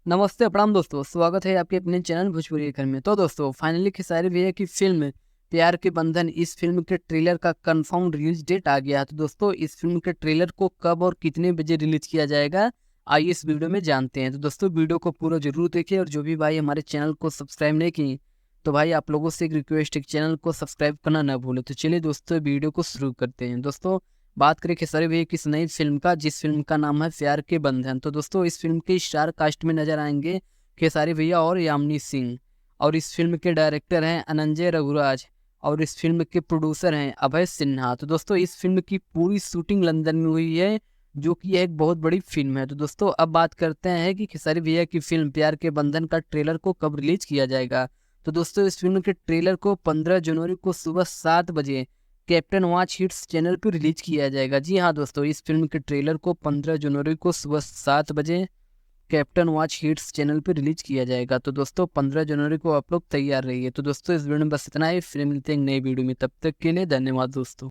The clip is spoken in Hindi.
नमस्ते प्रणाम दोस्तों, स्वागत है आपके अपने चैनल भोजपुरी घर में। तो दोस्तों फाइनली खेसारी भैया की फिल्म प्यार के बंधन, इस फिल्म के ट्रेलर का कंफर्म रिलीज डेट आ गया है। तो दोस्तों इस फिल्म के ट्रेलर को कब और कितने बजे रिलीज किया जाएगा, आइए इस वीडियो में जानते हैं। तो दोस्तों वीडियो को पूरा जरूर देखिए, और जो भी भाई हमारे चैनल को सब्सक्राइब नहीं किए तो भाई आप लोगों से एक रिक्वेस्ट है, चैनल को सब्सक्राइब करना ना भूलें। तो चलिए दोस्तों वीडियो को शुरू करते हैं। दोस्तों बात करें खेसारी भैया की इस नई फिल्म का, जिस फिल्म का नाम है प्यार के बंधन। तो दोस्तों इस फिल्म के स्टार कास्ट में नजर आएंगे खेसारी भैया और यामिनी सिंह, और इस फिल्म के डायरेक्टर हैं अनंजय रघुराज, और इस फिल्म के प्रोड्यूसर हैं अभय सिन्हा। तो दोस्तों इस फिल्म की पूरी शूटिंग लंदन में हुई है, जो कि एक बहुत बड़ी फिल्म है। तो दोस्तों अब बात करते हैं कि खेसारी भैया की फिल्म प्यार के बंधन का ट्रेलर को कब रिलीज किया जाएगा। तो दोस्तों इस फिल्म के ट्रेलर को 15 जनवरी को सुबह 7 बजे कैप्टन वॉच हिट्स चैनल पर रिलीज किया जाएगा। जी हाँ दोस्तों, इस फिल्म के ट्रेलर को 15 जनवरी को सुबह 7 बजे कैप्टन वॉच हिट्स चैनल पे रिलीज किया जाएगा। तो दोस्तों 15 जनवरी को आप लोग तैयार रहिए। तो दोस्तों इस वीडियो में बस इतना ही, फिर मिलते हैं एक नई वीडियो में, तब तक के लिए धन्यवाद दोस्तों।